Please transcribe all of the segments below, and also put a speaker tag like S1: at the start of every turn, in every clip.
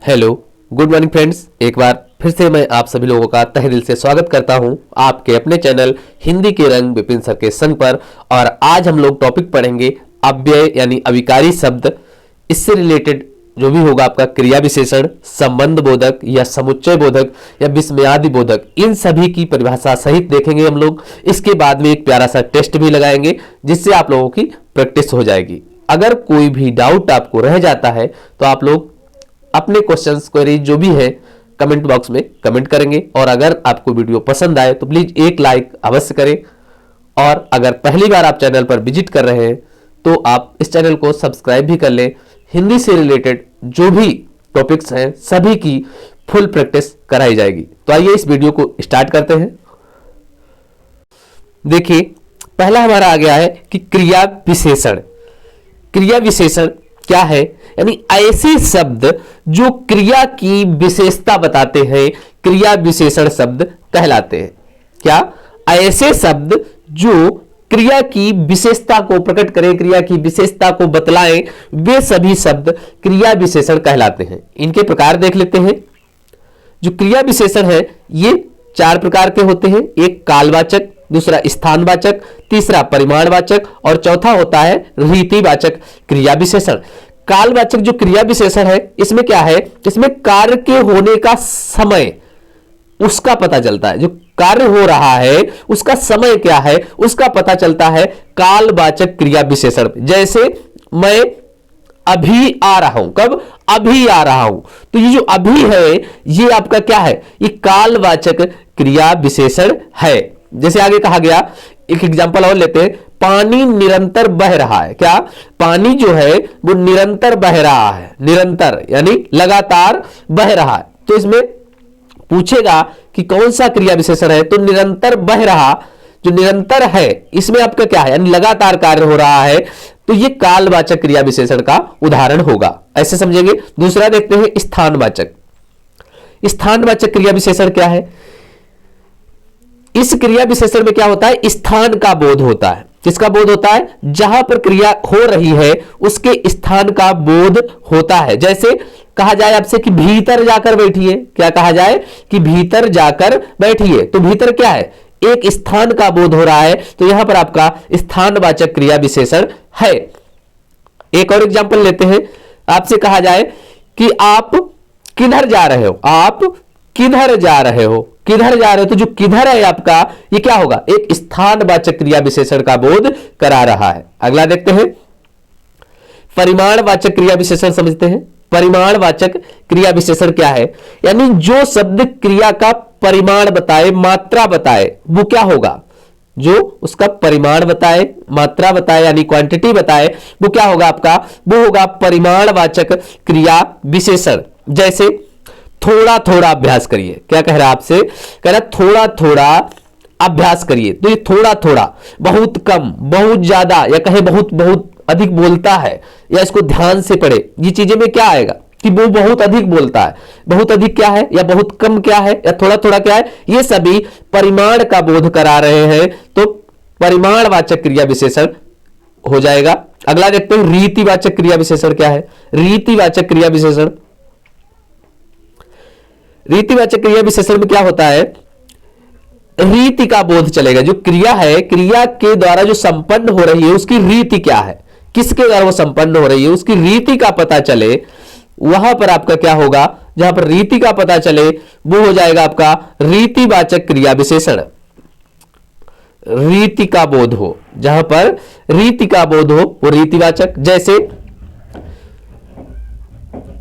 S1: Hello, good morning friends. एक बार फिर से मैं आप सभी लोगों का तहे दिल से स्वागत करता हूं आपके अपने चैनल हिंदी के रंग विपिन सर के संग पर। और आज हम लोग टॉपिक पढ़ेंगे अव्यय यानी अविकारी शब्द। इससे रिलेटेड जो भी होगा आपका क्रिया विशेषण, संबंध बोधक या समुच्चय बोधक या विस्मयादि बोधक, इन सभी की परिभाषा सहित देखेंगे हम लोग। इसके बाद में एक प्यारा सा टेस्ट भी लगाएंगे जिससे आप लोगों की प्रैक्टिस हो जाएगी। अगर कोई भी डाउट आपको रह जाता है तो आप लोग अपने क्वेश्चंस क्वेरी जो भी है कमेंट बॉक्स में कमेंट करेंगे। और अगर आपको वीडियो पसंद आए तो प्लीज एक लाइक अवश्य करें। और अगर पहली बार आप चैनल पर विजिट कर रहे हैं तो आप इस चैनल को सब्सक्राइब भी कर लें। हिंदी से रिलेटेड जो भी टॉपिक्स हैं सभी की फुल प्रैक्टिस कराई जाएगी। तो आइए इस वीडियो को स्टार्ट करते हैं। देखिए, पहला हमारा आ गया है कि क्रिया विशेषण। क्रिया विशेषण क्या है? यानी ऐसे शब्द जो क्रिया की विशेषता बताते हैं क्रिया विशेषण शब्द कहलाते हैं। क्या? ऐसे शब्द जो क्रिया की विशेषता को प्रकट करें, क्रिया की विशेषता को बतलाएं, वे सभी शब्द क्रिया विशेषण कहलाते हैं। इनके प्रकार देख लेते हैं। जो क्रिया विशेषण है ये 4 प्रकार के होते हैं। एक कालवाचक, दूसरा स्थानवाचक, तीसरा परिमाणवाचक और चौथा होता है रीतिवाचक क्रिया विशेषण। कालवाचक जो क्रिया विशेषण है इसमें क्या है? इसमें कार्य के होने का समय उसका पता चलता है। जो कार्य हो रहा है उसका समय क्या है उसका पता चलता है कालवाचक क्रिया विशेषण। जैसे मैं अभी आ रहा हूं। कब? अभी आ रहा हूं। तो ये जो अभी है ये आपका क्या है? ये कालवाचक क्रिया विशेषण है। जैसे आगे कहा गया, एक एग्जांपल और लेते हैं। पानी निरंतर बह रहा है। क्या? पानी जो है वो निरंतर बह रहा है। निरंतर यानी लगातार बह रहा है। तो इसमें पूछेगा कि कौन सा क्रिया विशेषण है, तो निरंतर बह रहा जो निरंतर है इसमें आपका क्या है? यानी लगातार कार्य हो रहा है। तो ये कालवाचक क्रिया विशेषण का उदाहरण होगा। ऐसे समझेंगे। दूसरा देखते हैं स्थानवाचक। स्थानवाचक क्रिया विशेषण क्या है? इस क्रिया विशेषण में क्या होता है? स्थान का बोध होता है। किसका बोध होता है? जहां पर क्रिया हो रही है उसके स्थान का बोध होता है। जैसे कहा जाए आपसे कि भीतर जाकर बैठिए। क्या कहा जाए? कि भीतर जाकर बैठिए। तो भीतर क्या है? एक स्थान का बोध हो रहा है। तो यहां पर आपका स्थानवाचक क्रिया विशेषण है। एक और एग्जांपल लेते हैं। आपसे कहा जाए कि आप किधर जा रहे हो? आप किधर जा रहे हो? किधर जा रहे हो? तो जो किधर है आपका ये क्या होगा? एक स्थानवाचक क्रिया विशेषण का बोध करा रहा है। अगला देखते हैं परिमाणवाचक क्रिया विशेषण। समझते हैं परिमाणवाचक क्रिया विशेषण क्या है? यानी जो शब्द क्रिया का परिमाण बताए, मात्रा बताए, वो क्या होगा? जो उसका परिमाण बताए, मात्रा बताए यानी क्वांटिटी बताए, वो क्या होगा आपका? वो होगा परिमाणवाचक क्रिया विशेषण। जैसे थोड़ा थोड़ा अभ्यास करिए। क्या कह रहा है आपसे? कह रहा थोड़ा थोड़ा अभ्यास करिए। तो ये थोड़ा थोड़ा, बहुत कम, बहुत ज्यादा, या कहे बहुत बहुत अधिक बोलता है, या इसको ध्यान से पढ़े, ये चीजें में क्या आएगा कि वो बहुत अधिक बोलता है। बहुत अधिक क्या है? या बहुत कम क्या है? या थोड़ा थोड़ा क्या है? ये सभी परिमाण का बोध करा रहे हैं। तो परिमाणवाचक क्रिया विशेषण हो जाएगा। अगला देखते हैं रीतिवाचक क्रिया विशेषण क्या है? रीतिवाचक क्रिया विशेषण। रीतिवाचक क्रिया विशेषण में क्या होता है? रीति का बोध चलेगा। जो क्रिया है, क्रिया के द्वारा जो संपन्न हो रही है उसकी रीति क्या है, किसके द्वारा वो संपन्न हो रही है, उसकी रीति का पता चले, वहां पर आपका क्या होगा? जहां पर रीति का पता चले वो हो जाएगा आपका रीतिवाचक क्रिया विशेषण। रीति का बोध हो, जहां पर रीति का बोध हो वो रीतिवाचक। जैसे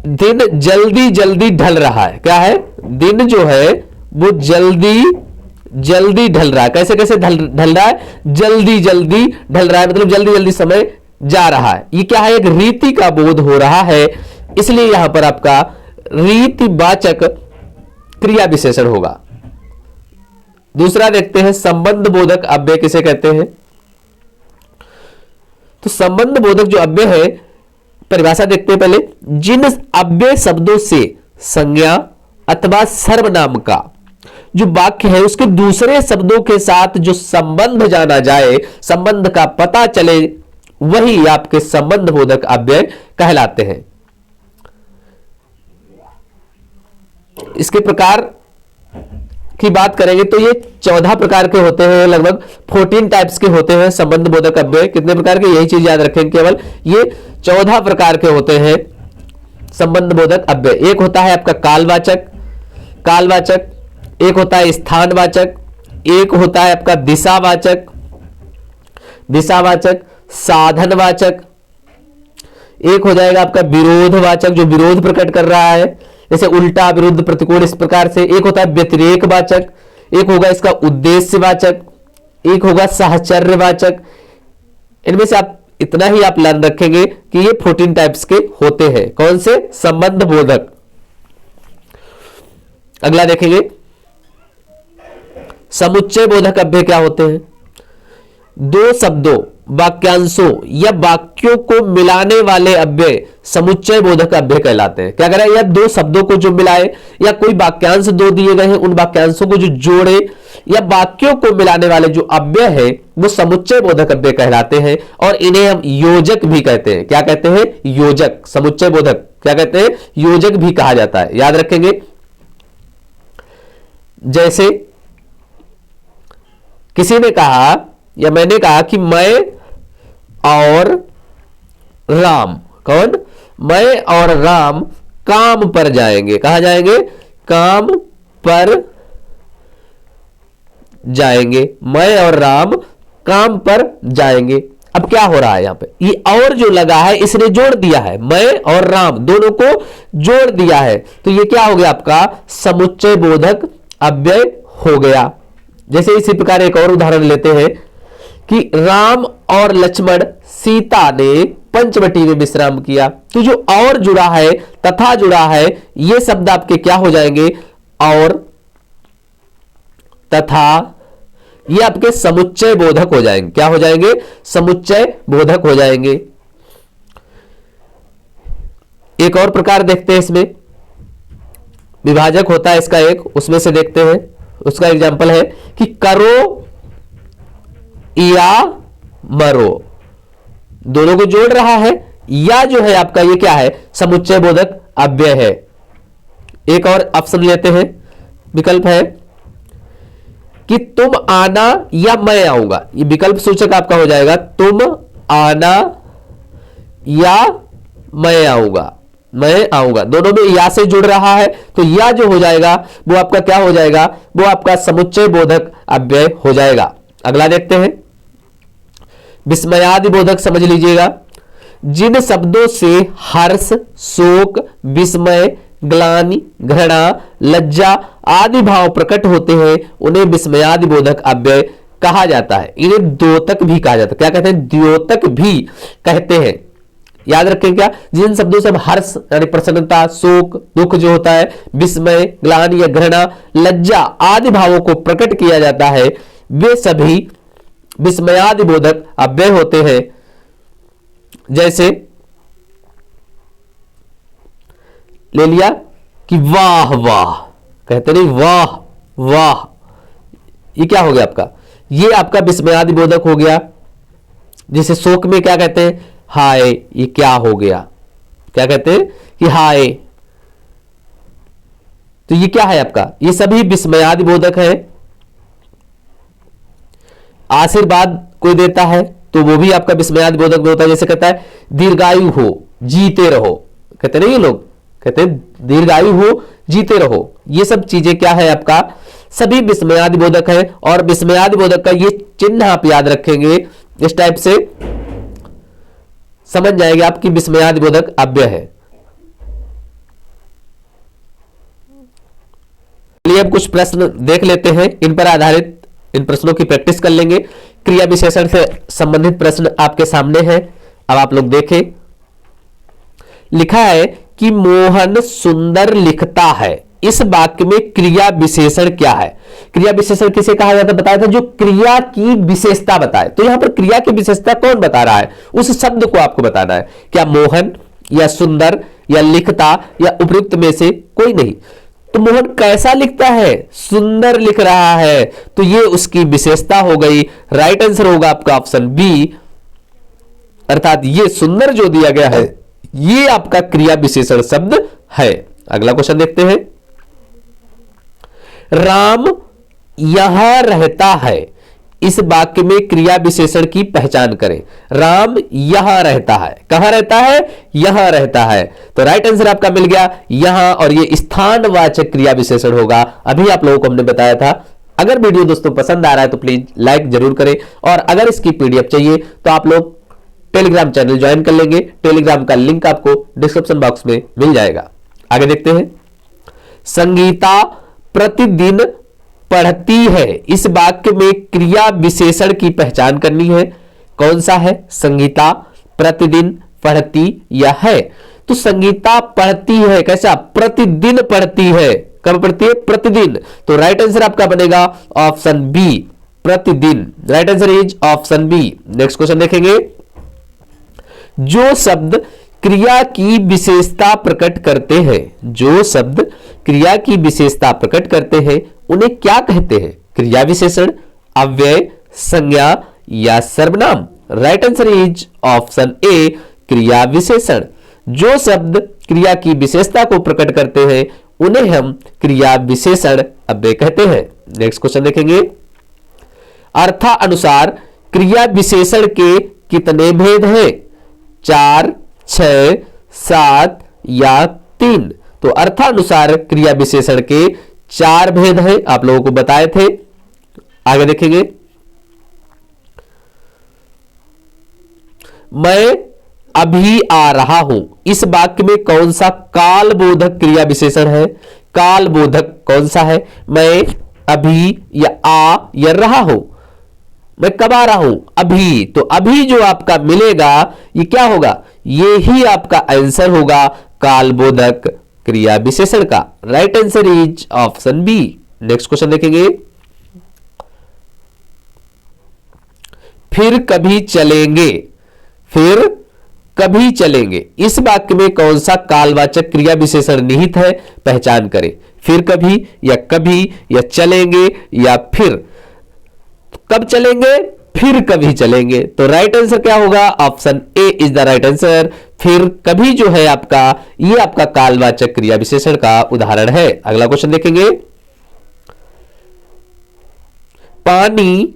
S1: दिन जल्दी जल्दी ढल रहा है। क्या है? दिन जो है वो जल्दी जल्दी ढल रहा है। कैसे कैसे ढल रहा है? जल्दी जल्दी ढल रहा है, मतलब जल्दी जल्दी समय जा रहा है। ये क्या है? एक रीति का बोध हो रहा है, इसलिए यहां पर आपका रीतिवाचक क्रिया विशेषण होगा। दूसरा देखते हैं संबंध बोधक अव्यय किसे कहते हैं? तो संबंध बोधक जो अव्यय है, परिभाषा देखते हैं पहले। जिन अव्यय शब्दों से संज्ञा अथवा सर्वनाम का जो वाक्य है उसके दूसरे शब्दों के साथ जो संबंध जाना जाए, संबंध का पता चले, वही आपके संबंध बोधक अव्यय कहलाते हैं। इसके प्रकार की बात करेंगे तो ये 14 प्रकार के होते हैं, लगभग 14 टाइप्स के होते हैं संबंध बोधक अव्यय। कितने प्रकार के, यही चीज याद रखें, केवल ये 14 प्रकार के होते हैं संबंध बोधक अव्यय। एक होता है आपका कालवाचक, कालवाचक, एक होता है स्थानवाचक, एक होता है आपका दिशावाचक, दिशावाचक, साधनवाचक, एक हो जाएगा आपका विरोधवाचक जो विरोध प्रकट कर रहा है, जैसे उल्टा, विरुद्ध, प्रतिकूल, इस प्रकार से। एक होता है व्यतिरेकवाचक, एक होगा इसका उद्देश्यवाचक, एक होगा साहचर्यवाचक। इनमें से आप इतना ही आप लर्न रखेंगे कि ये 14 टाइप्स के होते हैं। कौन से? संबंध बोधक। अगला देखेंगे समुच्चय बोधक अव्यय क्या होते हैं? दो शब्दों, वाक्यांशों या वाक्यों को मिलाने वाले अव्यय समुच्चय बोधक अव्यय कहलाते हैं। क्या करें? या दो शब्दों को जो मिलाए, या कोई वाक्यांश दो दिए गए हैं, उन वाक्यांशों को जो जोड़े, या वाक्यों को मिलाने वाले जो अव्यय है वो समुच्चय बोधक अव्यय कहलाते हैं। और इन्हें हम योजक भी कहते हैं। क्या कहते हैं? योजक। समुच्चय बोधक क्या कहते हैं? योजक भी कहा जाता है। याद रखेंगे। जैसे किसी ने कहा या मैंने कहा कि मैं और राम, कौन? मैं और राम काम पर जाएंगे। कहां जाएंगे? काम पर जाएंगे। मैं और राम काम पर जाएंगे। अब क्या हो रहा है यहां पे? ये और जो लगा है इसने जोड़ दिया है, मैं और राम दोनों को जोड़ दिया है, तो ये क्या हो गया? आपका समुच्चय बोधक अव्यय हो गया। जैसे इसी प्रकार एक और उदाहरण लेते हैं कि राम और लक्ष्मण सीता ने पंचवटी में विश्राम किया। तो जो और जुड़ा है, तथा जुड़ा है, ये शब्द आपके क्या हो जाएंगे? और, तथा, ये आपके समुच्चय बोधक हो जाएंगे। क्या हो जाएंगे? समुच्चय बोधक हो जाएंगे। एक और प्रकार देखते हैं इसमें, विभाजक होता है इसका एक, उसमें से देखते हैं। उसका एग्जाम्पल है कि करो या मरो, दोनों को जोड़ रहा है। या जो है आपका ये क्या है? समुच्चय बोधक अव्यय है। एक और ऑप्शन लेते हैं, विकल्प है कि तुम आना या मैं आऊंगा। ये विकल्प सूचक आपका हो जाएगा तुम आना या मैं आऊंगा, मैं आऊंगा। दोनों में या से जुड़ रहा है, तो या जो हो जाएगा वो आपका क्या हो जाएगा? वो आपका समुच्चय बोधक अव्यय हो जाएगा। अगला देखते हैं विस्मयादि बोधक। समझ लीजिएगा, जिन शब्दों से हर्ष, शोक, विस्मय, ग्लानि, घृणा, लज्जा आदि भाव प्रकट होते हैं उन्हें विस्मयादि बोधक अव्यय कहा जाता है। इन्हें द्योतक भी कहा जाता है। क्या कहते हैं? द्योतक भी कहते हैं। याद रखें क्या? जिन शब्दों से हर्ष यानी प्रसन्नता, शोक, दुख जो होता है, विस्मय, ग्लानि या घृणा, लज्जा आदि भावों को प्रकट किया जाता है, वे सभी विस्मयादि बोधक अव्यय होते हैं। जैसे ले लिया कि वाह वाह, कहते नहीं वाह वाह, ये क्या हो गया आपका? ये आपका विस्मयादि बोधक हो गया। जिसे शोक में क्या कहते हैं? हाय, ये क्या हो गया? क्या कहते हैं? कि हाय। तो ये क्या है आपका? ये सभी विस्मयादि बोधक है। आशीर्वाद कोई देता है तो वो भी आपका विस्मयादि बोधक में होता है। जैसे कहता है दीर्घायु हो, जीते रहो, कहते नहीं ये लोग, कहते हैं दीर्घायु हो, जीते रहो। ये सब चीजें क्या है आपका? सभी विस्मयादि बोधक है। और विस्मयादि बोधक का ये चिन्ह आप याद रखेंगे, इस टाइप से समझ जाएंगे आपकी विस्मयादि बोधक अव्यय है। चलिए अब कुछ प्रश्न देख लेते हैं, इन पर आधारित इन प्रश्नों की प्रैक्टिस कर लेंगे। क्रिया विशेषण से संबंधित प्रश्न आपके सामने है, अब आप लोग देखें। लिखा है कि मोहन सुंदर लिखता है। इस वाक्य में क्रिया विशेषण क्या है? क्रिया विशेषण किसे कहा जाता है? बताया था जो क्रिया की विशेषता बताए। तो यहां पर क्रिया की विशेषता कौन बता रहा है? उस शब्द को आपको बताना है। क्या मोहन या सुंदर या लिखता या उपयुक्त में से कोई नहीं? तो मोहन कैसा लिखता है? सुंदर लिख रहा है, तो ये उसकी विशेषता हो गई। राइट आंसर होगा आपका ऑप्शन बी, अर्थात ये सुंदर जो दिया गया है ये आपका क्रिया विशेषण शब्द है। अगला क्वेश्चन देखते हैं। राम यहां रहता है, इस वाक्य में क्रिया विशेषण की पहचान करें। राम यहां रहता है, कहां रहता है? यहां रहता है। तो राइट आंसर आपका मिल गया यहां, और ये स्थानवाचक क्रिया विशेषण होगा। अभी आप लोगों को हमने बताया था। अगर वीडियो दोस्तों पसंद आ रहा है तो प्लीज लाइक जरूर करें, और अगर इसकी पीडीएफ चाहिए तो आप लोग टेलीग्राम चैनल ज्वाइन कर लेंगे। टेलीग्राम का लिंक आपको डिस्क्रिप्शन बॉक्स में मिल जाएगा। आगे देखते हैं। संगीता प्रतिदिन पढ़ती है, इस वाक्य में क्रिया विशेषण की पहचान करनी है। कौन सा है? संगीता प्रतिदिन पढ़ती या है। तो संगीता पढ़ती है, कैसा? प्रतिदिन पढ़ती है। कब पढ़ती है? प्रतिदिन। तो राइट आंसर आपका बनेगा ऑप्शन बी, प्रतिदिन। Right answer is option B. Next question देखेंगे। जो शब्द क्रिया की विशेषता प्रकट करते हैं, जो शब्द क्रिया की विशेषता प्रकट करते हैं, उन्हें क्या कहते हैं? क्रिया विशेषण, अव्यय, संज्ञा या सर्वनाम। राइट आंसर इज ऑप्शन ए, क्रिया विशेषण। जो शब्द क्रिया की विशेषता को प्रकट करते हैं उन्हें हम क्रिया विशेषण अव्यय कहते हैं। नेक्स्ट क्वेश्चन देखेंगे। अर्थानुसार क्रिया विशेषण के कितने भेद हैं? 4, 6, 7 या 3। तो अर्थानुसार क्रिया विशेषण के 4 भेद हैं, आप लोगों को बताए थे। आगे देखेंगे। मैं अभी आ रहा हूं, इस वाक्य में कौन सा कालबोधक क्रिया विशेषण है? कालबोधक कौन सा है? मैं अभी या आ या रहा हूं। मैं कब आ रहा हूं? अभी। तो अभी जो आपका मिलेगा ये क्या होगा? ये ही आपका आंसर होगा कालबोधक क्रिया विशेषण का। Right answer is option B. Next question देखेंगे। फिर कभी चलेंगे, फिर कभी चलेंगे, इस वाक्य में कौन सा कालवाचक क्रिया विशेषण निहित है? पहचान करें। फिर कभी या चलेंगे या फिर। कब चलेंगे? फिर कभी चलेंगे। तो राइट आंसर क्या होगा? Option A is the right answer. फिर कभी जो है आपका, ये आपका कालवाचक क्रिया विशेषण का उदाहरण है। अगला क्वेश्चन देखेंगे। पानी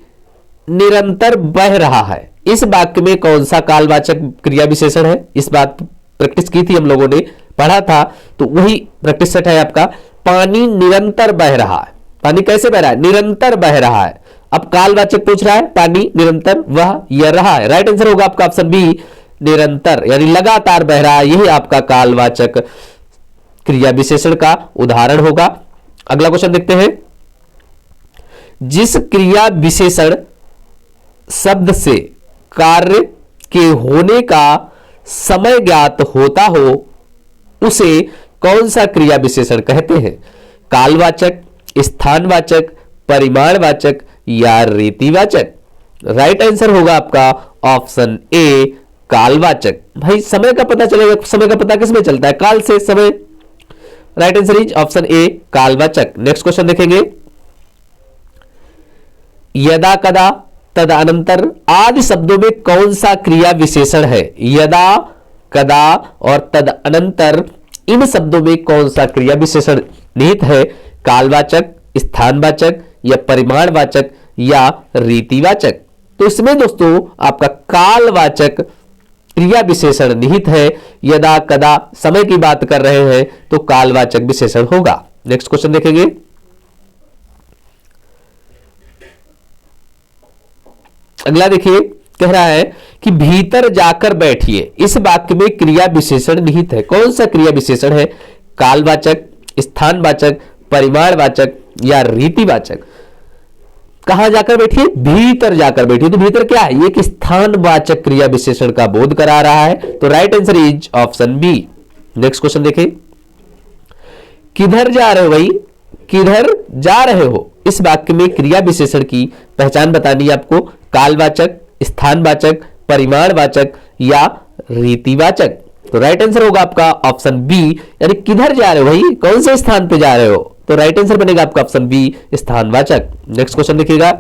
S1: निरंतर बह रहा है, इस वाक्य में कौन सा कालवाचक क्रिया विशेषण है? इस बात प्रैक्टिस की थी हम लोगों ने, पढ़ा था, तो वही प्रैक्टिस सेट है आपका। पानी निरंतर बह रहा है। पानी कैसे बह रहा है? निरंतर बह रहा है। अब कालवाचक पूछ रहा है, पानी निरंतर वह या रहा है। राइट आंसर होगा आपका ऑप्शन बी, निरंतर, यानी लगातार बह रहा है। यही आपका कालवाचक क्रिया विशेषण का उदाहरण होगा। अगला क्वेश्चन देखते हैं। जिस क्रिया विशेषण शब्द से कार्य के होने का समय ज्ञात होता हो उसे कौन सा क्रिया विशेषण कहते हैं? कालवाचक, स्थानवाचक, परिमाणवाचक या रीतिवाचक। राइट आंसर होगा आपका ऑप्शन ए, कालवाचक। भाई समय का पता चलेगा, समय का पता किसमें चलता है? काल से, समय। Right answer is option A, कालवाचक। नेक्स्ट क्वेश्चन देखेंगे। यदा, कदा, तदअनंतर आदि शब्दों में कौन सा क्रिया विशेषण है? यदा, कदा और तदअनंतर, इन शब्दों में कौन सा क्रिया विशेषण निहित है? कालवाचक, स्थानवाचक या परिमाणवाचक या रीतिवाचक। तो इसमें दोस्तों आपका कालवाचक क्रिया विशेषण निहित है। यदा, कदा, समय की बात कर रहे हैं तो कालवाचक विशेषण होगा। नेक्स्ट क्वेश्चन देखेंगे। अगला देखिए, कह रहा है कि भीतर जाकर बैठिए, इस वाक्य में क्रिया विशेषण निहित है। कौन सा क्रिया विशेषण है? कालवाचक, स्थानवाचक, परिमाणवाचक या रीतिवाचक। कहां जाकर बैठिए? भीतर जाकर बैठिए। तो भीतर क्या है? एक स्थानवाचक क्रिया विशेषण का बोध करा रहा है। तो right answer is option B. Next question देखें। किधर जा रहे हो भाई? किधर जा रहे हो, इस वाक्य में क्रिया विशेषण की पहचान बतानी है आपको। कालवाचक, स्थानवाचक, परिमाणवाचक या रीतिवाचक। तो राइट आंसर होगा आपका ऑप्शन बी, यानी किधर जा रहे हो भाई, कौन से स्थान पे जा रहे हो। तो राइट आंसर बनेगा आपका ऑप्शन बी, स्थानवाचक। नेक्स्ट क्वेश्चन देखिएगा।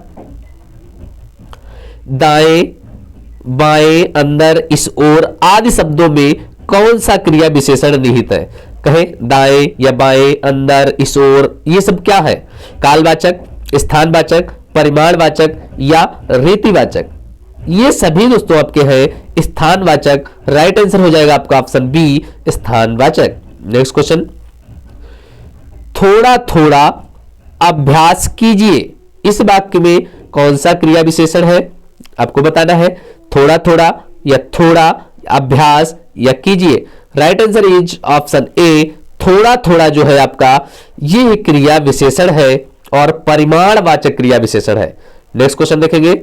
S1: दाएं, बाएं, अंदर, इस ओर आदि शब्दों में कौन सा क्रिया विशेषण निहित है? कहें दाएं या बाएं, अंदर, इस ओर, ये सब क्या है? कालवाचक, स्थानवाचक, परिमाणवाचक या रीतिवाचक? ये सभी दोस्तों आपके हैं स्थानवाचक। राइट आंसर हो जाएगा आपका ऑप्शन बी, स्थानवाचक। नेक्स्ट क्वेश्चन, थोड़ा थोड़ा अभ्यास कीजिए, इस वाक्य में कौन सा क्रिया विशेषण है? आपको बताना है, थोड़ा थोड़ा या थोड़ा, अभ्यास या कीजिए। राइट आंसर इज ऑप्शन ए, थोड़ा थोड़ा जो है आपका ये क्रिया विशेषण है और परिमाणवाचक क्रिया विशेषण है। नेक्स्ट क्वेश्चन देखेंगे,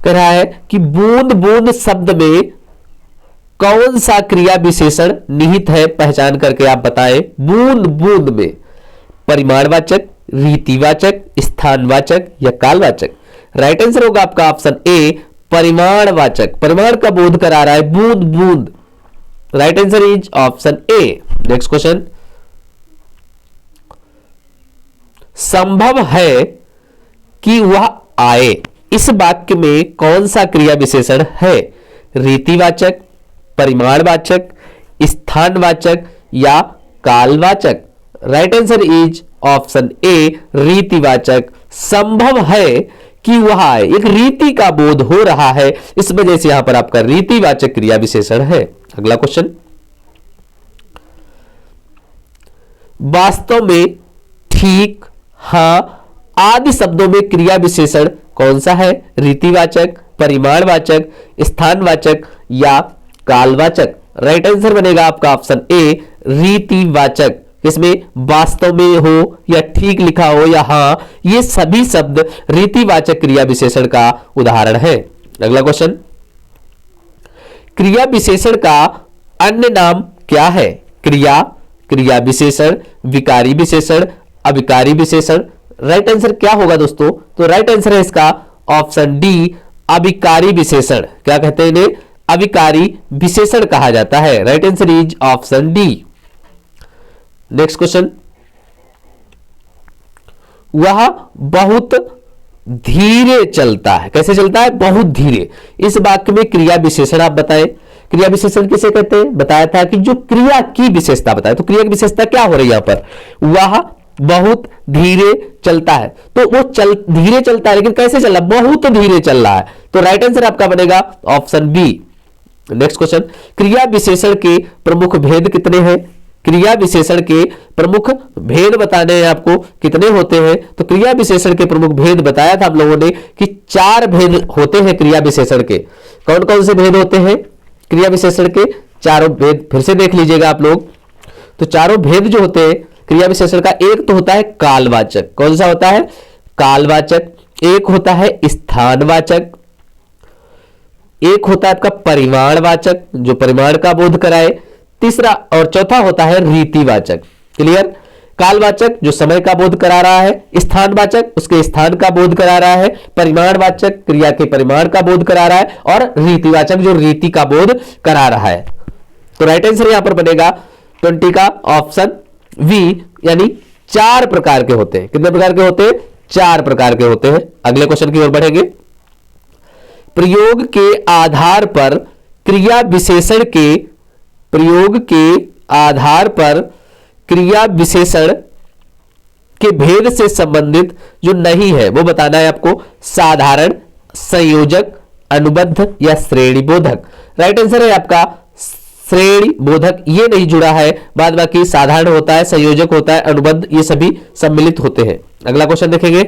S1: कह रहा है कि बूंद बूंद शब्द में कौन सा क्रिया विशेषण निहित है, पहचान करके आप बताएं। बूंद बूंद में परिमाणवाचक, रीतिवाचक, स्थानवाचक या कालवाचक? राइट आंसर होगा आपका ऑप्शन ए, परिमाणवाचक। परिमाण का बोध करा रहा है बूंद बूंद। Right answer is option A. Next question, संभव है कि वह आए, इस वाक्य में कौन सा क्रिया विशेषण है? रीतिवाचक, परिमाणवाचक, स्थानवाचक या कालवाचक? Right answer is option A, रीतिवाचक। संभव है कि वह आए, एक रीति का बोध हो रहा है, इस वजह से यहां पर आपका रीतिवाचक क्रिया विशेषण है। अगला क्वेश्चन, वास्तव में, ठीक, हां आदि शब्दों में क्रिया विशेषण कौन सा है? रीतिवाचक, परिमाणवाचक, स्थानवाचक या कालवाचक? राइट आंसर बनेगा आपका ऑप्शन ए, रीतिवाचक। इसमें वास्तव में हो या ठीक लिखा हो या हां, ये सभी शब्द रीतिवाचक क्रिया विशेषण का उदाहरण है। अगला क्वेश्चन, क्रिया विशेषण का अन्य नाम क्या है? क्रिया, क्रिया विशेषण, विकारी विशेषण, अविकारी विशेषण? राइट आंसर क्या होगा दोस्तों? तो राइट आंसर है इसका ऑप्शन डी, अविकारी विशेषण। क्या कहते हैं इन्हें? अविकारी विशेषण कहा जाता है। Right answer is option D. Next question, वह बहुत धीरे चलता है, कैसे चलता है? बहुत धीरे। इस वाक्य में क्रिया विशेषण आप बताएं। क्रिया विशेषण किसे कहते हैं? बताया था कि जो क्रिया की विशेषता बताए, तो क्रिया की विशेषता क्या हो रही है यहां पर? वह बहुत धीरे चलता है, तो वो धीरे चलता है, लेकिन कैसे चल रहा है? बहुत धीरे चल रहा है। तो राइट आंसर आपका बनेगा ऑप्शन बी। नेक्स्ट क्वेश्चन, क्रिया विशेषण के प्रमुख भेद कितने हैं? क्रिया विशेषण के प्रमुख भेद बताने हैं आपको, कितने होते हैं? तो क्रिया विशेषण के प्रमुख भेद बताया था हम लोगों ने कि 4 भेद होते हैं क्रिया विशेषण के। कौन कौन से भेद होते हैं क्रिया विशेषण के? चारों भेद फिर से देख लीजिएगा आप लोग। तो चारों भेद जो होते हैं क्रिया विशेषण का, एक तो होता है कालवाचक। कौन सा होता है? कालवाचक। एक होता है स्थानवाचक, एक होता है आपका परिमाणवाचक जो परिमाण का बोध कराए, तीसरा और चौथा होता है रीतिवाचक। क्लियर? कालवाचक जो समय का बोध करा रहा है, स्थानवाचक उसके स्थान का बोध करा रहा है, परिमाणवाचक क्रिया के परिमाण का बोध करा रहा है, और रीतिवाचक जो रीति का बोध करा रहा है। तो राइट आंसर यहां पर बनेगा 20 का ऑप्शन वी, यानी 4 प्रकार के होते हैं। कितने प्रकार के होते हैं? 4 प्रकार के होते हैं। अगले क्वेश्चन की ओर बढ़ेंगे। प्रयोग के आधार पर क्रिया विशेषण के, प्रयोग के आधार पर क्रिया विशेषण के भेद से संबंधित जो नहीं है वो बताना है आपको। साधारण, संयोजक, अनुबद्ध या श्रेणी बोधक? राइट आंसर है आपका श्रेणी बोधक, ये नहीं जुड़ा है, बाद बाकी साधारण होता है, संयोजक होता है, अनुबद्ध, ये सभी सम्मिलित होते हैं। अगला क्वेश्चन देखेंगे।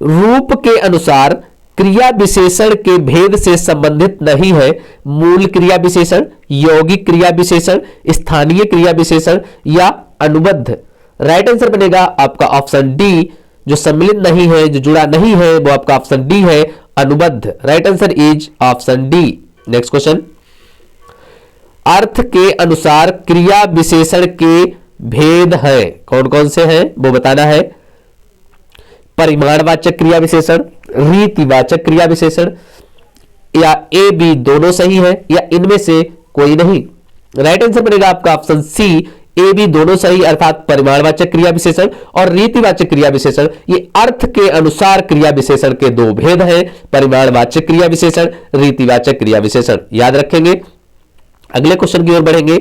S1: रूप के अनुसार क्रिया विशेषण के भेद से संबंधित नहीं है। मूल क्रिया विशेषण, यौगिक क्रिया विशेषण, स्थानीय क्रिया विशेषण या अनुबद्ध? राइट आंसर बनेगा आपका ऑप्शन डी, जो सम्मिलित नहीं है, जो जुड़ा नहीं है, वो आपका ऑप्शन डी है, अनुबद्ध। Right answer is option D. Next question, अर्थ के अनुसार क्रिया विशेषण के भेद है, कौन कौन से हैं वो बताना है। परिमाणवाचक क्रिया विशेषण, रीतिवाचक क्रिया विशेषण, या ए बी दोनों सही है, या इनमें से कोई नहीं। राइट आंसर बनेगा आपका ऑप्शन सी, ए बी दोनों सही, अर्थात परिमाणवाचक क्रिया विशेषण और रीतिवाचक क्रिया विशेषण ये अर्थ के अनुसार क्रिया विशेषण के दो भेद हैं, परिमाणवाचक क्रिया विशेषण, रीतिवाचक क्रिया विशेषण, याद रखेंगे। अगले क्वेश्चन की ओर बढ़ेंगे।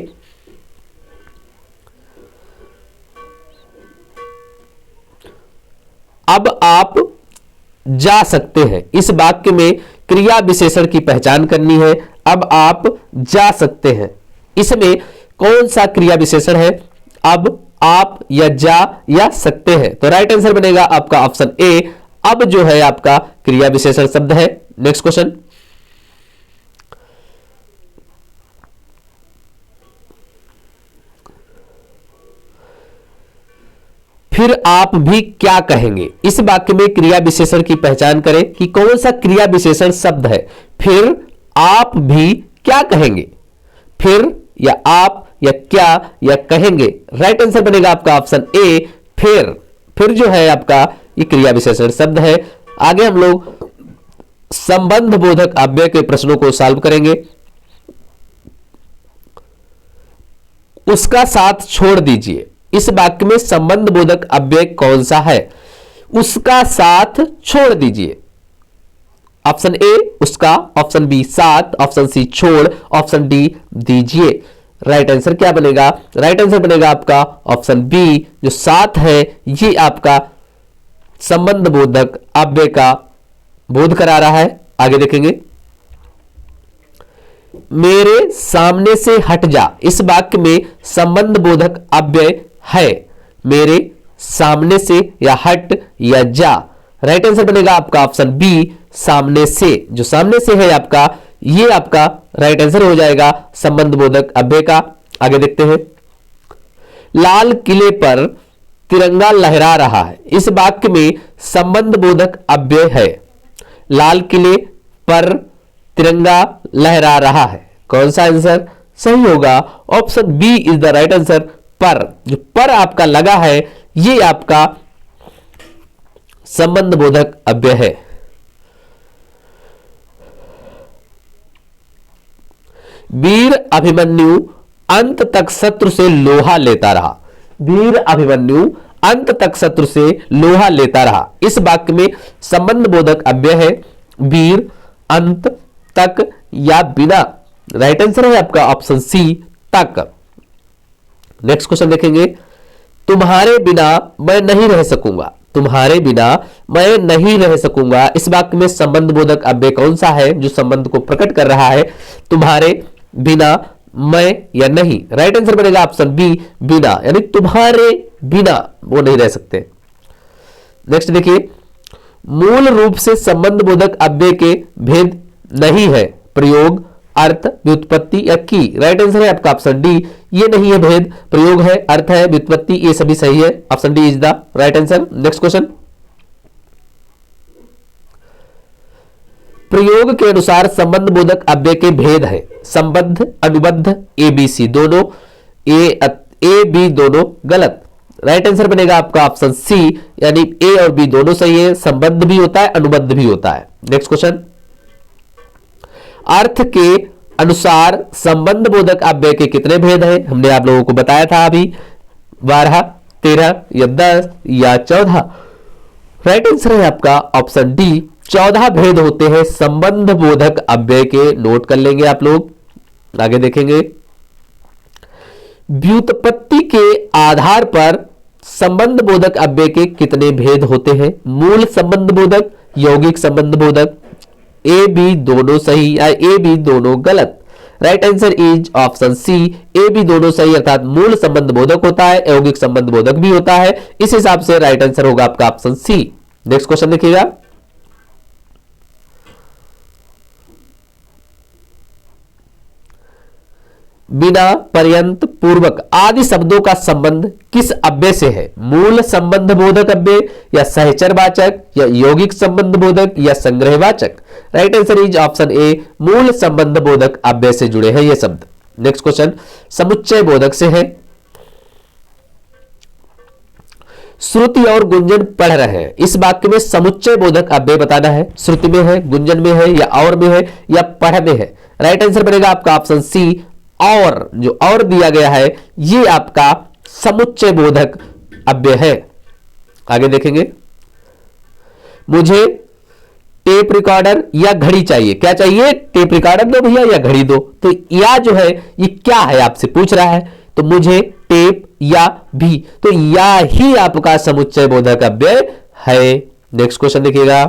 S1: अब आप जा सकते हैं, इस वाक्य में क्रिया विशेषण की पहचान करनी है। अब आप जा सकते हैं, इसमें कौन सा क्रिया विशेषण है? अब, आप या जा या सकते हैं। तो राइट आंसर बनेगा आपका ऑप्शन ए, अब जो है आपका क्रिया विशेषण शब्द है। नेक्स्ट क्वेश्चन, फिर आप भी क्या कहेंगे, इस वाक्य में क्रिया विशेषण की पहचान करें कि कौन सा क्रिया विशेषण शब्द है। फिर आप भी क्या कहेंगे, फिर या आप या क्या या कहेंगे। राइट आंसर बनेगा आपका ऑप्शन ए, फिर जो है आपका ये क्रिया विशेषण शब्द है। आगे हम लोग संबंध बोधक अव्यय के प्रश्नों को सॉल्व करेंगे। उसका साथ छोड़ दीजिए, इस वाक्य में संबंध बोधक अव्यय कौन सा है? उसका साथ छोड़ दीजिए। ऑप्शन ए उसका, ऑप्शन बी साथ, ऑप्शन सी छोड़, ऑप्शन डी दीजिए। राइट आंसर क्या बनेगा? राइट आंसर बनेगा आपका ऑप्शन बी, जो साथ है ये आपका संबंध बोधक अव्यय का बोध करा रहा है। आगे देखेंगे, मेरे सामने से हट जा, इस वाक्य में संबंध बोधक अव्यय है। मेरे सामने से या हट या जा। राइट आंसर बनेगा आपका ऑप्शन बी, सामने से। जो सामने से है आपका, ये आपका राइट आंसर हो जाएगा संबंध बोधक अव्यय का। आगे देखते हैं, लाल किले पर तिरंगा लहरा रहा है, इस वाक्य में संबंध बोधक अव्यय है। लाल किले पर तिरंगा लहरा रहा है, कौन सा आंसर सही होगा? Option B is the right answer, पर। जो पर आपका लगा है ये आपका संबंध बोधक अव्यय है। वीर अभिमन्यु अंत तक शत्रु से लोहा लेता रहा, वीर अभिमन्यु अंत तक शत्रु से लोहा लेता रहा, इस वाक्य में संबंध बोधक अव्यय है वीर, अंत, तक या बिना। राइट आंसर है आपका ऑप्शन सी, तक। नेक्स्ट क्वेश्चन देखेंगे, तुम्हारे बिना मैं नहीं रह सकूंगा, तुम्हारे बिना मैं नहीं रह सकूंगा, इस वाक्य में संबंध बोधक अव्यय कौन सा है जो संबंध को प्रकट कर रहा है? तुम्हारे बिना मैं या नहीं। राइट आंसर बनेगा ऑप्शन बी, बिना, यानी तुम्हारे बिना वो नहीं रह सकते। नेक्स्ट देखिए, मूल रूप से संबंध बोधक अव्यय के भेद नहीं है, प्रयोग, अर्थ, व्युत्पत्ति या की। राइट आंसर है आपका ऑप्शन डी, ये नहीं है भेद, प्रयोग है, अर्थ है, व्युत्पत्ति, ये सभी सही है। Option D is the right answer. Next question, प्रयोग के अनुसार संबंध बोधक अव्यय के भेद है संबद्ध, अनुबद्ध, एबीसी दोनों, ए बी दोनों गलत। राइट आंसर बनेगा आपका ऑप्शन सी, यानी ए और बी दोनों सही है, संबद्ध भी होता है, अनुबद्ध भी होता है। नेक्स्ट क्वेश्चन, अर्थ के अनुसार संबंध बोधक अव्यय के कितने भेद हैं? हमने आप लोगों को बताया था अभी, 12, 13 या 10 या 14। राइट आंसर है आपका ऑप्शन डी, 14 भेद होते हैं संबंध बोधक अव्यय के, नोट कर लेंगे आप लोग। आगे देखेंगे, व्युत्पत्ति के आधार पर संबंध बोधक अव्यय के कितने भेद होते हैं? मूल संबंध बोधक, यौगिक संबंध बोधक, ए बी दोनों सही या ए बी दोनों गलत। Right answer is option C, A B दोनों सही, अर्थात मूल संबंध बोधक होता है, यौगिक संबंध बोधक भी होता है। इस हिसाब से राइट आंसर होगा आपका ऑप्शन सी। नेक्स्ट क्वेश्चन देखिएगा, बिना, पर्यंत, पूर्वक आदि शब्दों का संबंध किस अव्यय से है? मूल संबंध बोधक अव्यय या सहचरवाचक या यौगिक संबंध बोधक या संग्रहवाचक? Right answer is option A, मूल संबंध बोधक अव्यय से जुड़े हैं ये शब्द। नेक्स्ट क्वेश्चन, समुच्चय बोधक से है। श्रुति और गुंजन पढ़ रहे हैं, इस वाक्य में समुच्चय बोधक अव्यय बताना है। श्रुति में है, गुंजन में है या और में है या पढ़ में है? राइट आंसर बनेगा आपका ऑप्शन सी, और, जो और दिया गया है ये आपका समुच्चय बोधक अव्यय है। आगे देखेंगे, मुझे टेप रिकॉर्डर या घड़ी चाहिए। क्या चाहिए? टेप रिकॉर्डर दो भैया या घड़ी दो। तो या जो है ये क्या है आपसे पूछ रहा है, तो मुझे टेप या भी, तो या ही आपका समुच्चय बोधक अव्यय है। नेक्स्ट क्वेश्चन देखिएगा,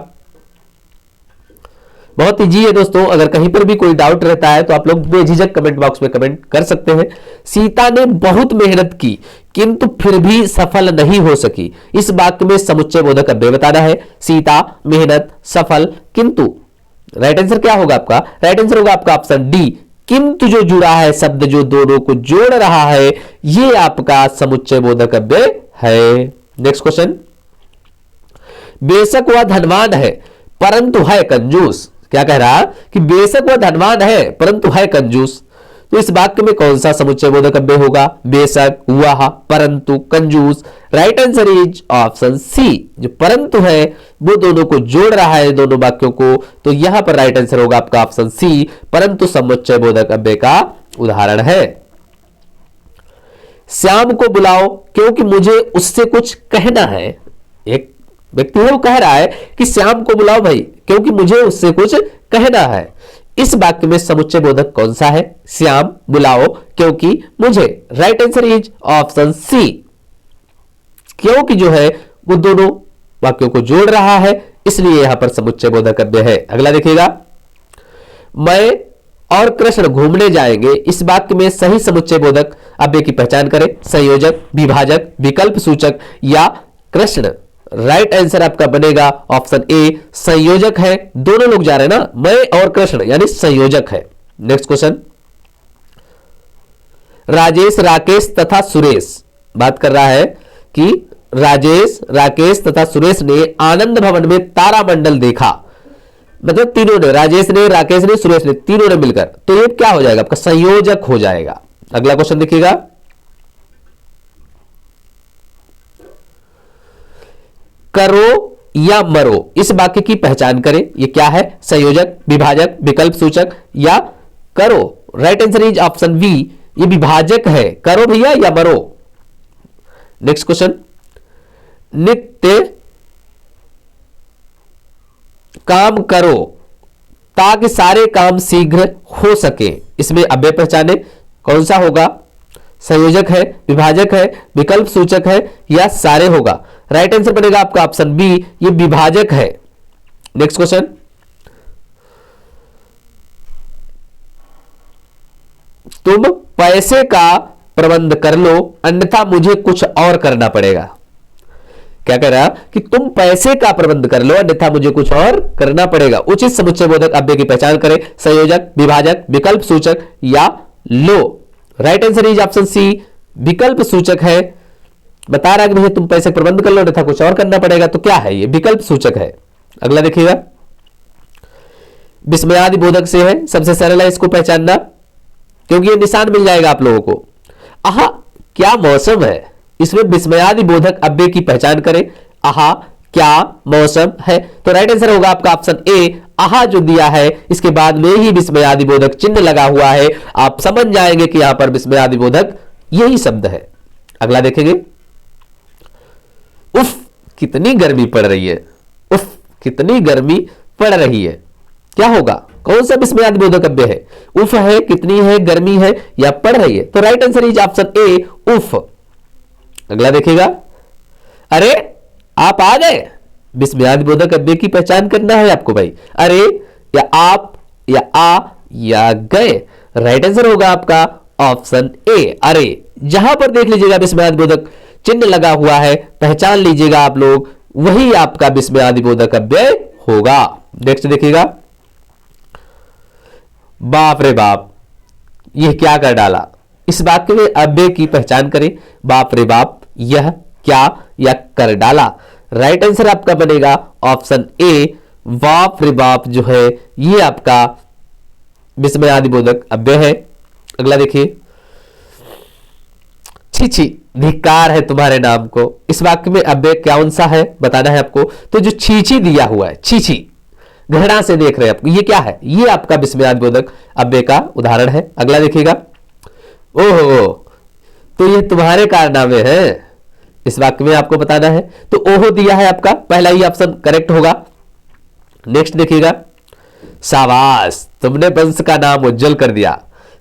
S1: बहुत इजी है दोस्तों। अगर कहीं पर भी कोई डाउट रहता है तो आप लोग बेझिझक कमेंट बॉक्स में कमेंट कर सकते हैं। सीता ने बहुत मेहनत की किंतु फिर भी सफल नहीं हो सकी। इस वाक्य में समुच्चय बोधक अव्यय बताना है। सीता, मेहनत, सफल, किंतु। राइट आंसर क्या होगा आपका? राइट आंसर होगा आपका ऑप्शन डी, किंतु जो जुड़ा है शब्द जो दोनों को जोड़ रहा है ये आपका समुच्चय बोधक अव्यय है। नेक्स्ट क्वेश्चन, बेशक वह धनवान है परंतु है कंजूस। क्या कह रहा कि बेशक वह धनवान है परंतु है कंजूस। तो इस वाक्य में कौन सा समुच्चय बोधक अव्यय होगा? बेशक, वह, परंतु, कंजूस। Right answer is option C, जो परंतु है वो दोनों को जोड़ रहा है, दोनों वाक्यों को। तो यहां पर राइट आंसर होगा आपका ऑप्शन सी, परंतु समुच्चय बोधक अव्यय का उदाहरण है। श्याम को बुलाओ क्योंकि मुझे उससे कुछ कहना है। एक व्यक्ति है वो कह रहा है कि श्याम को बुलाओ भाई क्योंकि मुझे उससे कुछ कहना है। इस वाक्य में समुच्चय बोधक कौन सा है? श्याम, बुलाओ, क्योंकि, मुझे। Right answer is option C, क्योंकि जो है वो दोनों वाक्यों को जोड़ रहा है, इसलिए यहां पर समुच्चय बोधक अव्यय है। अगला देखिएगा, मैं और कृष्ण घूमने जाएंगे। इस वाक्य में सही समुच्चय बोधक अव्यय की पहचान करें। संयोजक, विभाजक, विकल्प सूचक या कृष्ण। राइट आंसर आपका बनेगा ऑप्शन ए, संयोजक है। दोनों लोग जा रहे हैं ना, मैं और कृष्ण, यानी संयोजक है। नेक्स्ट क्वेश्चन, राजेश, राकेश तथा सुरेश, बात कर रहा है कि राजेश, राकेश तथा सुरेश ने आनंद भवन में तारामंडल देखा। मतलब तीनों ने, राजेश ने, राकेश ने, सुरेश ने, तीनों ने मिलकर। तो ये क्या हो जाएगा आपका? संयोजक हो जाएगा। अगला क्वेश्चन देखिएगा, करो या मरो। इस वाक्य की पहचान करें। ये क्या है? संयोजक, विभाजक, विकल्प सूचक या करो। Right answer is option B, ये विभाजक है। करो भैया या मरो। नेक्स्ट क्वेश्चन, नित्य काम करो ताकि सारे काम शीघ्र हो सके। इसमें अव्यय पहचाने, कौन सा होगा? संयोजक है, विभाजक है, विकल्प सूचक है या सारे होगा। राइट आंसर बनेगा आपका ऑप्शन बी, ये विभाजक है। नेक्स्ट क्वेश्चन, तुम पैसे का प्रबंध कर लो अन्यथा मुझे कुछ और करना पड़ेगा। क्या कह रहा कि तुम पैसे का प्रबंध कर लो अन्यथा मुझे कुछ और करना पड़ेगा। उचित समुच्चय बोधक अव्यय की पहचान करें। संयोजक, विभाजक, विकल्प सूचक या लो। Right answer is option C, विकल्प सूचक है। बता रहा है कि भैया तुम पैसे प्रबंध कर लो अन्यथा कुछ और करना पड़ेगा। तो क्या है? ये विकल्प सूचक है। अगला देखिएगा, विस्मयादि बोधक से है। सबसे सरल है इसको पहचानना क्योंकि ये निशान मिल जाएगा आप लोगों को। आहा क्या मौसम है, इसमें विस्मयादि बोधक अव्यय की पहचान करें। आहा क्या मौसम है। तो राइट आंसर होगा आपका ऑप्शन ए, आहा जो दिया है इसके बाद में ही विस्मयादि बोधक चिन्ह लगा हुआ है। आप समझ जाएंगे कि यहां पर विस्मयादि बोधक यही शब्द है। अगला देखेंगे, उफ कितनी गर्मी पड़ रही है। उफ कितनी गर्मी पड़ रही है, क्या होगा? कौन सा विस्मयादि बोधक अव्यय है? उफ है, कितनी है, गर्मी है या पड़ रही है। तो राइट आंसर इज ऑप्शन ए, उफ। अगला देखिएगा, अरे आप आ गए। विस्मयादि बोधक अव्यय की पहचान करना है आपको भाई। अरे या आप या आ या गए। राइट आंसर होगा आपका ऑप्शन ए, अरे। जहां पर देख लीजिएगा विस्मयादि बोधक चिन्ह लगा हुआ है, पहचान लीजिएगा आप लोग, वही आपका विस्मयादि बोधक अव्यय होगा। नेक्स्ट देखिएगा, बाप रे बाप, यह क्या कर डाला। इस वाक्य में अव्यय की पहचान करें। बाप रे बाप, यह क्या या कर डाला। राइट आंसर आपका बनेगा ऑप्शन ए, बाप रे बाप जो है ये आपका विस्मयादि बोधक अव्यय है। अगला देखिए, छी छी धिक्कार है तुम्हारे नाम को। इस वाक्य में अव्यय कौन सा है बताना है आपको। तो जो छीछी दिया हुआ है, छीछी घृणा से देख रहे हैं आपको, ये क्या है? ये आपका विस्मयादि बोधक अव्यय का उदाहरण है। अगला देखिएगा, ओहो, तो ये तुम्हारे कारनामे हैं, इस वाक्य में आपको बताना है। तो ओहो दिया है आपका, पहला ही ऑप्शन करेक्ट होगा। नेक्स्ट देखिएगा, शाबाश तुमने वंश का नाम उज्जवल कर दिया।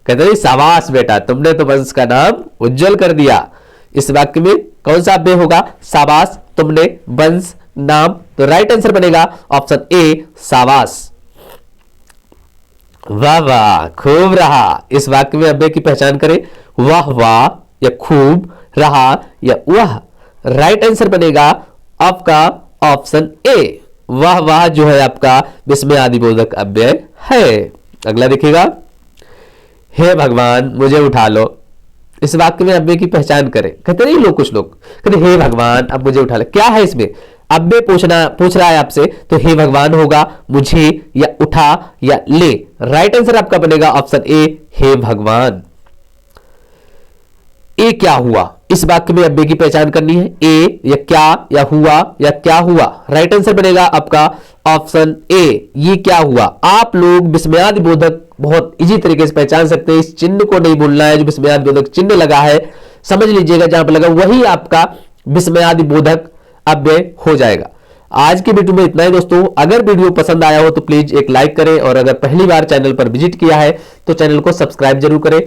S1: कहते हैं शाबाश बेटा तुमने तो वंश का नाम उज्जवल कर दिया। इस वाक्य में कौन सा अव्यय होगा? शाबाश तुमने वंश नाम। तो राइट आंसर बनेगा ऑप्शन ए शाबाश। वाह वाह खूब रहा। इस वाक्य में अव्यय की पहचान करें, वाह वाह या खूब रहा या वह। राइट आंसर बनेगा आपका ऑप्शन ए, वाह वाह जो है आपका विस्मय आदिबोधक अव्यय है। अगला देखिएगा, हे भगवान मुझे उठा लो। इस वाक्य में अव्यय की पहचान करें। कहते नहीं लोग, कुछ लोग कहते हे भगवान अब मुझे उठा लो, क्या है इसमें? अव्यय पूछ रहा है आपसे, तो हे भगवान होगा, मुझे या उठा या ले। राइट आंसर आपका बनेगा ऑप्शन ए, हे भगवान। ए क्या हुआ? इस वाक्य में अव्यय की पहचान करनी है, ए या क्या या हुआ या क्या हुआ। राइट आंसर बनेगा आपका ऑप्शन ए, ये क्या हुआ। आप लोग विस्मयादि बोधक बहुत इजी तरीके से पहचान सकते हैं। इस चिन्ह को नहीं भूलना है, जो विस्मयादि बोधक चिन्ह लगा है समझ लीजिएगा, जहां पर लगा वही आपका विस्मयादि बोधक अव्यय हो जाएगा। आज की वीडियो में इतना ही दोस्तों। अगर वीडियो पसंद आया हो तो प्लीज एक लाइक करें, और अगर पहली बार चैनल पर विजिट किया है तो चैनल को सब्सक्राइब जरूर करें,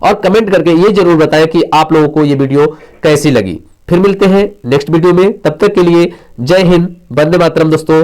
S1: और कमेंट करके ये जरूर बताएं कि आप लोगों को ये वीडियो कैसी लगी। फिर मिलते हैं नेक्स्ट वीडियो में, तब तक के लिए जय हिंद, वंदे मातरम दोस्तों।